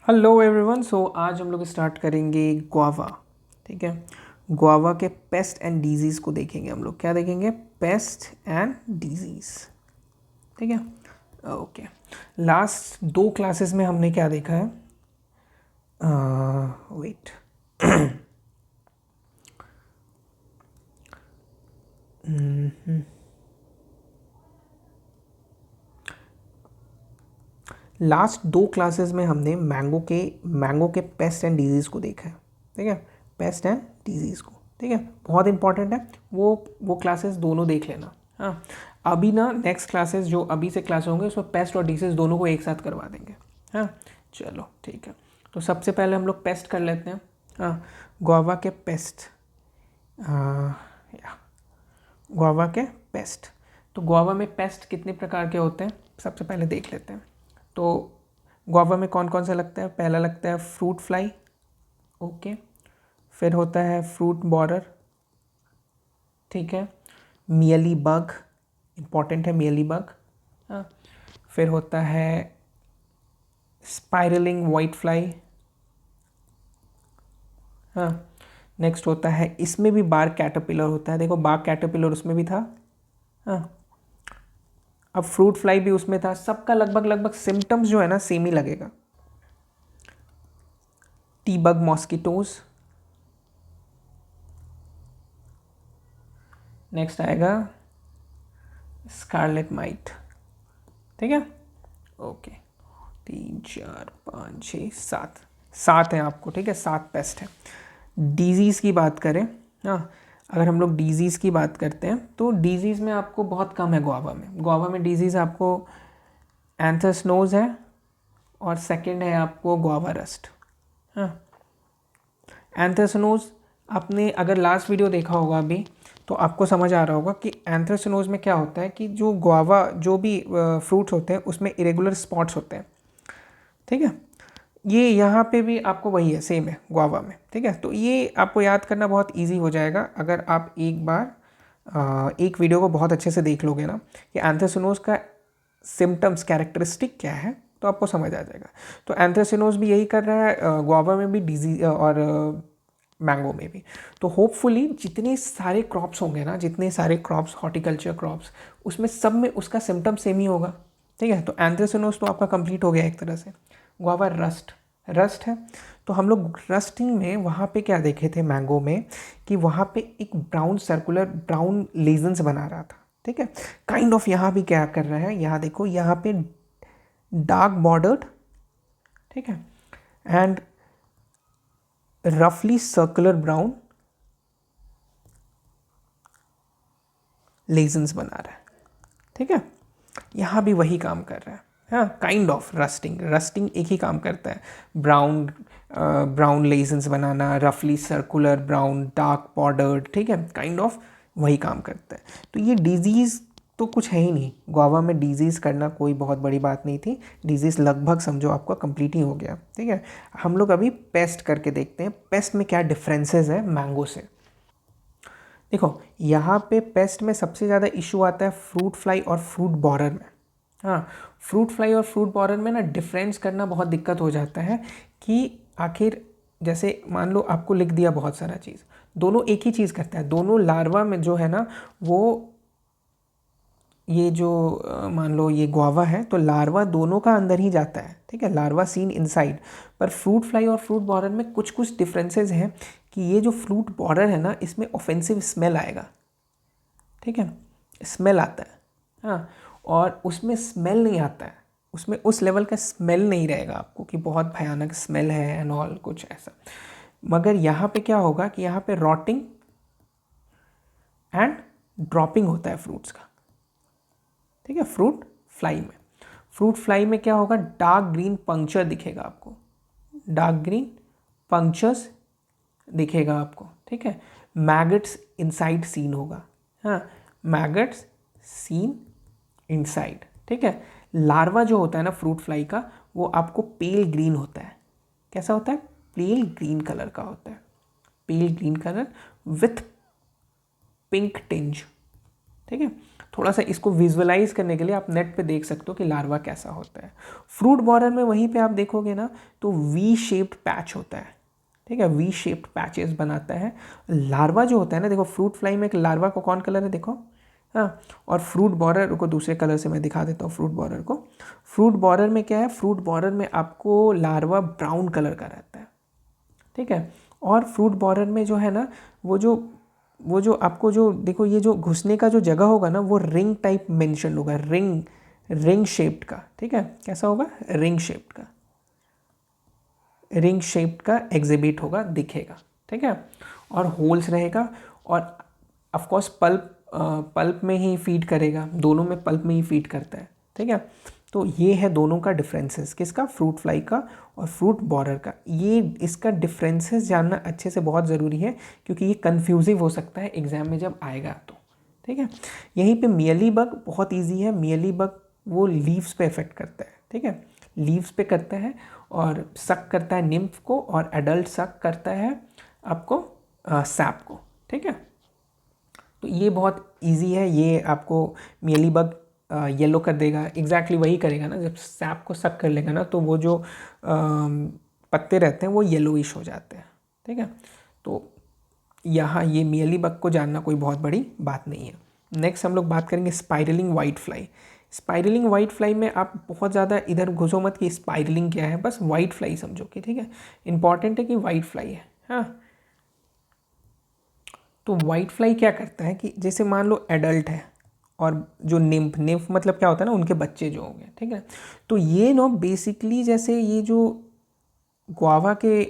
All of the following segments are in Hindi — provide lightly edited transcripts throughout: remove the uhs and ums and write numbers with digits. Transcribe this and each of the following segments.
Hello everyone. सो आज हम लोग स्टार्ट करेंगे गुआवा। ठीक है, गुआवा के पेस्ट एंड डिजीज़ को देखेंगे। हम लोग क्या देखेंगे? Paste and disease. ठीक है, ओके। लास्ट दो क्लासेस में हमने क्या देखा है? वेट लास्ट दो क्लासेस में हमने मैंगो के पेस्ट एंड डिजीज़ को देखा है। ठीक है, पेस्ट एंड डिजीज़ को। ठीक है, बहुत इंपॉर्टेंट है वो क्लासेस दोनों देख लेना। हाँ, अभी ना नेक्स्ट क्लासेस जो अभी से क्लास होंगे उसमें पेस्ट और डिजीज़ दोनों को एक साथ करवा देंगे। हाँ, चलो ठीक है। तो सबसे पहले हम लोग पेस्ट कर लेते हैं। हाँ, गुआवा के पेस्ट। या गुआवा के पेस्ट। तो गुआवा में पेस्ट कितने प्रकार के होते हैं सबसे पहले देख लेते हैं। तो गुआवा में कौन कौन सा लगता है? पहला लगता है फ्रूट फ्लाई। ओके, फिर होता है फ्रूट बॉरर। ठीक है, मियली बग, इम्पॉर्टेंट है मियली बग। हाँ, फिर होता है स्पाइरलिंग वाइट फ्लाई। हाँ, नेक्स्ट होता है, इसमें भी बार कैटरपिलर होता है। देखो बार कैटरपिलर उसमें भी था। हाँ, अब फ्रूट फ्लाई भी उसमें था। सबका लगभग लगभग सिम्टम्स जो है ना सेम ही लगेगा। T bug mosquitoes. नेक्स्ट आएगा स्कारलेट माइट। ठीक है, ओके। 3 4 5 6 7 सात हैं आपको। ठीक है, 7 पेस्ट हैं। डिजीज़ की बात करें, हाँ, अगर हम लोग डिजीज़ की बात करते हैं तो डिजीज़ में आपको बहुत कम है। गुआवा में डिजीज़ आपको एंथ्रेसनोज है और सेकंड है आपको गुआवा रस्ट। हाँ, एंथ्रेसनोज आपने अगर लास्ट वीडियो देखा होगा अभी तो आपको समझ आ रहा होगा कि एंथ्रेसनोज में क्या होता है कि जो गुआवा जो भी फ्रूट्स होते हैं उसमें इरेगुलर स्पॉट्स होते हैं। ठीक है, ये यहाँ पे भी आपको वही है, सेम है गुआवा में। ठीक है, तो ये आपको याद करना बहुत इजी हो जाएगा अगर आप एक बार एक वीडियो को बहुत अच्छे से देख लोगे ना कि एंथ्रेसनोज का सिम्टम्स कैरेक्टरिस्टिक क्या है, तो आपको समझ आ जाएगा। तो एंथ्रेसनोज भी यही कर रहा है, गुआवा में भी डिजीज और मैंगो में भी। तो होपफुली जितने सारे क्रॉप्स होंगे ना, जितने सारे क्रॉप्स हॉर्टिकल्चर क्रॉप्स, उसमें सब में उसका सिम्टम सेम ही होगा। ठीक है, तो एंथ्रेसनोज तो आपका कंप्लीट हो गया एक तरह से। गुआवा रस्ट, रस्ट है। तो हम लोग रस्टिंग में वहाँ पे क्या देखे थे मैंगो में कि वहाँ पे एक ब्राउन सर्कुलर ब्राउन लेजन्स बना रहा था। ठीक है, काइंड ऑफ यहाँ भी क्या कर रहा है, यहाँ देखो, यहाँ पे डार्क बॉर्डर्ड, ठीक है, एंड रफली सर्कुलर ब्राउन लेजन्स बना रहा है। ठीक है, यहाँ भी वही काम कर रहा है। हाँ, काइंड ऑफ रस्टिंग रस्टिंग एक ही काम करता है। ब्राउन ब्राउन लेजन्स बनाना, रफली सर्कुलर ब्राउन डार्क बॉर्डर्ड। ठीक है, काइंड ऑफ वही काम करता है। तो ये डिजीज़ तो कुछ है ही नहीं। गुआवा में डिजीज़ करना कोई बहुत बड़ी बात नहीं थी। डिजीज़ लगभग समझो आपका कंप्लीट ही हो गया। ठीक है, हम लोग अभी पेस्ट करके देखते हैं पेस्ट में क्या डिफरेंसेस है मैंगो से। देखो यहाँ पे पेस्ट में सबसे ज़्यादा इशू आता है फ्रूट फ्लाई और फ्रूट बॉरर में। हाँ, फ्रूट फ्लाई और फ्रूट बॉरर में ना डिफरेंस करना बहुत दिक्कत हो जाता है कि आखिर जैसे मान लो आपको लिख दिया बहुत सारा चीज़, दोनों एक ही चीज़ करता है। दोनों लार्वा में जो है ना वो ये जो मान लो ये गुआवा है तो लार्वा दोनों का अंदर ही जाता है। ठीक है, लार्वा सीन इनसाइड। पर फ्रूट फ्लाई और फ्रूट बॉरर में कुछ कुछ डिफरेंसेस हैं कि ये जो फ्रूट बॉरर है ना इसमें ऑफेंसिव स्मेल आएगा। ठीक है, स्मेल आता है। हाँ, और उसमें स्मेल नहीं आता है, उसमें उस लेवल का स्मेल नहीं रहेगा आपको कि बहुत भयानक स्मेल है एंड ऑल कुछ ऐसा। मगर यहाँ पे क्या होगा कि यहाँ पे रॉटिंग एंड ड्रॉपिंग होता है फ्रूट्स का। ठीक है, फ्रूट फ्लाई में क्या होगा, डार्क ग्रीन पंक्चर दिखेगा आपको, डार्क ग्रीन पंक्चर्स दिखेगा आपको। ठीक है, मैगट्स इनसाइड सीन होगा। हाँ, मैगट्स सीन इनसाइड। ठीक है, लार्वा जो होता है ना फ्रूट फ्लाई का वो आपको पेल ग्रीन होता है। कैसा होता है? पेल ग्रीन कलर का होता है, pale green colour with pink tinge. ठीक है, थोड़ा सा इसको विजुअलाइज करने के लिए आप नेट पे देख सकते हो कि लार्वा कैसा होता है। फ्रूट बॉरर में वहीं पे आप देखोगे ना तो वी शेप्ड पैच होता है, ठीक है, वी शेप्ड पैचेस बनाता है। लार्वा जो होता है ना, देखो फ्रूट फ्लाई में एक लार्वा को कौन कलर है देखो, हाँ, और फ्रूट बॉरर को दूसरे कलर से मैं दिखा देता हूँ। फ्रूट बॉरर को, फ्रूट बॉरर में क्या है, फ्रूट बॉरर में आपको लार्वा ब्राउन कलर का रहता है, ठीक है। और फ्रूट बॉरर में जो है ना वो जो आपको जो देखो ये जो घुसने का जो जगह होगा ना वो रिंग टाइप मेंशन होगा, रिंग शेप्ड का, ठीक है, कैसा होगा, रिंग शेप्ड का एग्जिबिट होगा, दिखेगा, ठीक है, और होल्स रहेगा। और ऑफ कोर्स पल्प में ही फीड करेगा, दोनों में पल्प में ही फीड करता है, ठीक है। तो ये है दोनों का डिफरेंसेस, किसका, फ्रूट फ्लाई का और फ्रूट बॉरर का। ये इसका डिफरेंसेस जानना अच्छे से बहुत ज़रूरी है क्योंकि ये कन्फ्यूजिव हो सकता है एग्ज़ाम में जब आएगा तो, ठीक है। यहीं पे मियली बग बहुत इजी है। मियली बग वो लीव्स पे इफेक्ट करता है, ठीक है, लीव्स पे करता है और सक करता है निम्फ को, और एडल्ट सक करता है आपको सैप को, ठीक है। तो ये बहुत इजी है, ये आपको मियली बग येलो कर देगा, एग्जैक्टली वही करेगा ना, जब सैप को सक कर लेगा ना तो वो जो पत्ते रहते हैं वो येलोइश हो जाते हैं, ठीक है। तो यहाँ ये मियली बग को जानना कोई बहुत बड़ी बात नहीं है। नेक्स्ट हम लोग बात करेंगे spiralling white fly. Spiralling white fly में आप बहुत ज़्यादा इधर घुसो मत कि स्पाइरलिंग क्या है, बस वाइट फ्लाई समझो कि, ठीक है, इंपॉर्टेंट है कि वाइट फ्लाई है, हाँ। तो वाइट फ्लाई क्या करता है कि जैसे मान लो एडल्ट है और जो निम्फ मतलब क्या होता है ना, उनके बच्चे जो होंगे, ठीक है। तो ये नो बेसिकली जैसे ये जो गुआवा के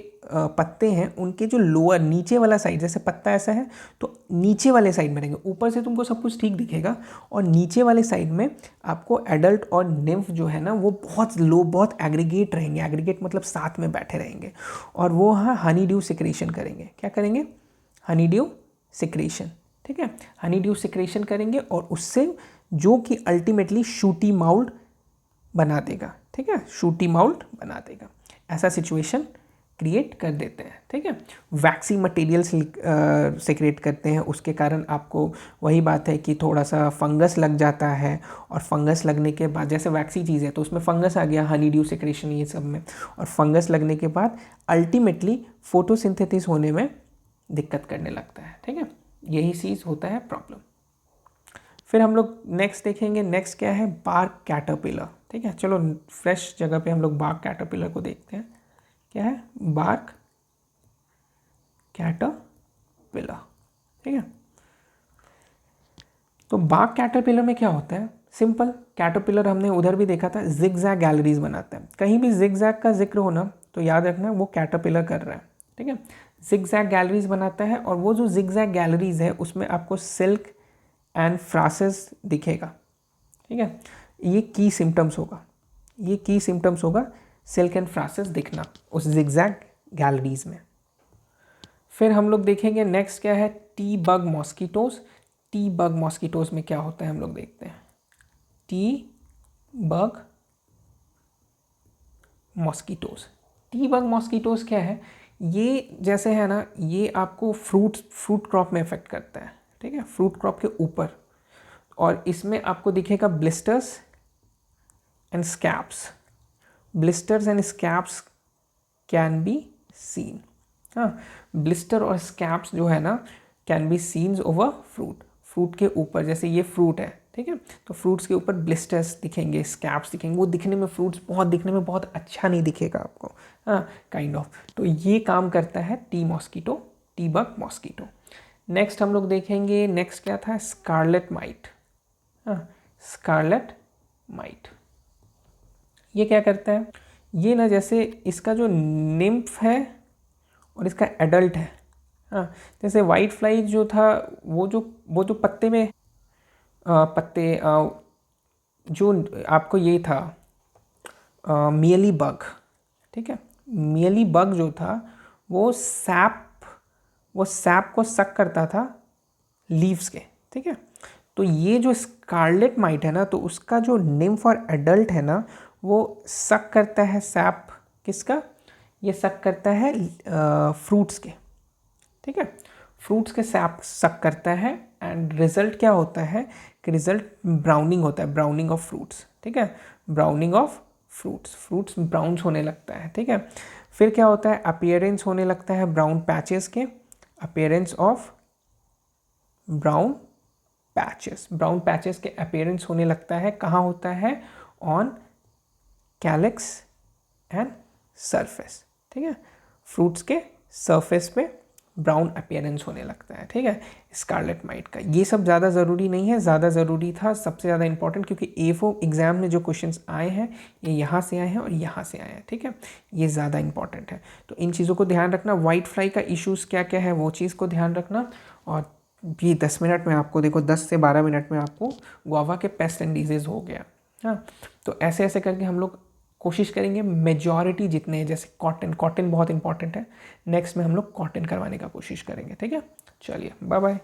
पत्ते हैं उनके जो लोअर नीचे वाला साइड, जैसे पत्ता ऐसा है तो नीचे वाले साइड में रहेंगे, ऊपर से तुमको सब कुछ ठीक दिखेगा और नीचे वाले साइड में आपको एडल्ट और निम्फ जो है ना वो बहुत लो, बहुत एग्रीगेट रहेंगे, एग्रीगेट मतलब साथ में बैठे रहेंगे और वो हाँ हनी ड्यू सिक्रेशन करेंगे। क्या करेंगे, हनी ड्यू सिक्रेशन, ठीक है, हनी ड्यू सिक्रेशन करेंगे और उससे जो कि अल्टीमेटली शूटी माउल्ड बना देगा, ठीक है, शूटी माउल्ड बना देगा, ऐसा सिचुएशन क्रिएट कर देते हैं, ठीक है। वैक्सी मटेरियल सिक्रेट करते हैं, उसके कारण आपको वही बात है कि थोड़ा सा फंगस लग जाता है और फंगस लगने के बाद, जैसे वैक्सी चीज़ है तो उसमें फंगस आ गया, हनी ड्यू सिक्रेशन ये सब में, और फंगस लगने के बाद अल्टीमेटली फोटोसिंथेसिस होने में दिक्कत करने लगता है, ठीक है, यही चीज़ होता है प्रॉब्लम। फिर हम लोग नेक्स्ट देखेंगे, नेक्स्ट क्या है, बार्क कैटरपिलर, ठीक है। चलो फ्रेश जगह पे हम लोग बार्क कैटरपिलर को देखते हैं, क्या है, बार्क कैटरपिलर, ठीक है। तो बार्क कैटरपिलर में क्या होता है, सिंपल, कैटरपिलर हमने उधर भी देखा था, जिगजैग गैलरीज बनाता है। कहीं भी जिगजैग का जिक्र होना तो याद रखना वो कैटरपिलर कर रहा है, ठीक है, जिगजैग गैलरीज बनाता है और वो जो जिगजैग गैलरीज है उसमें आपको सिल्क एंड फ्रासेस दिखेगा, ठीक है, ये की सिम्टम्स होगा, ये की सिम्टम्स होगा सिल्क एंड फ्रासेस दिखना उस जिगजैग गैलरीज में। फिर हम लोग देखेंगे नेक्स्ट क्या है, T bug mosquitoes. T bug mosquitoes में क्या होता है हम लोग देखते हैं, T bug mosquitoes. T bug mosquitoes क्या है, ये जैसे है ना, ये आपको फ्रूट क्रॉप में इफेक्ट करता है, ठीक है, फ्रूट क्रॉप के ऊपर, और इसमें आपको दिखेगा blisters and scabs, blisters and scabs can be seen, हाँ, ब्लिस्टर और स्कैप्स जो है ना can be seen over fruit के ऊपर, जैसे ये फ्रूट है, ठीक है, तो फ्रूट्स के ऊपर ब्लिस्टर्स दिखेंगे, स्कैप्स दिखेंगे, वो दिखने में दिखने में बहुत अच्छा नहीं दिखेगा आपको, हाँ, काइंड ऑफ। तो ये काम करता है टी बग मॉस्किटो। नेक्स्ट हम लोग देखेंगे, नेक्स्ट क्या था, स्कारलेट माइट, हाँ, स्कारलेट माइट, ये क्या करता है, ये ना जैसे इसका जो निम्फ है और इसका एडल्ट है, हाँ, जैसे वाइट फ्लाई जो था वो जो पत्ते में जो आपको ये था मियली बग, ठीक है, मियली बग जो था वो सैप को सक करता था लीव्स के, ठीक है। तो ये जो स्कारलेट माइट है ना, तो उसका जो निम्फ और एडल्ट है ना वो सक करता है सैप, किसका, ये सक करता है फ्रूट्स के, ठीक है, फ्रूट्स के सैप सक करता है, एंड रिजल्ट क्या होता है कि रिजल्ट ब्राउनिंग होता है, ब्राउनिंग ऑफ फ्रूट्स, ठीक है, ब्राउनिंग ऑफ फ्रूट्स ब्राउन्स होने लगता है, ठीक है। फिर क्या होता है, अपीयरेंस होने लगता है ब्राउन पैचेस के, अपीयरेंस ऑफ ब्राउन पैचेस के अपीयरेंस होने लगता है, कहाँ होता है, ऑन कैलिक्स एंड सरफेस, ठीक है, फ्रूट्स के सरफेस पे ब्राउन अपीयरेंस होने लगता है, ठीक है, स्कारलेट माइट का। ये सब ज़्यादा ज़रूरी नहीं है, ज़्यादा ज़रूरी था सबसे ज़्यादा इंपॉर्टेंट, क्योंकि A4 एग्जाम में जो क्वेश्चंस आए हैं ये यहाँ से आए हैं और यहाँ से आए हैं, ठीक है, ये ज़्यादा इंपॉर्टेंट है। तो इन चीज़ों को ध्यान रखना, वाइट फ्लाई का इश्यूज़ क्या क्या है वो चीज़ को ध्यान रखना। और ये 10 मिनट में आपको, देखो 10 से 12 मिनट में आपको गुआवा के पेस्ट एंड डिजीज़ हो गया। हाँ, तो ऐसे ऐसे करके हम लोग कोशिश करेंगे मेजॉरिटी जितने हैं, जैसे कॉटन बहुत इंपॉर्टेंट है, नेक्स्ट में हम लोग कॉटन करवाने का कोशिश करेंगे, ठीक है। चलिए बाय बाय।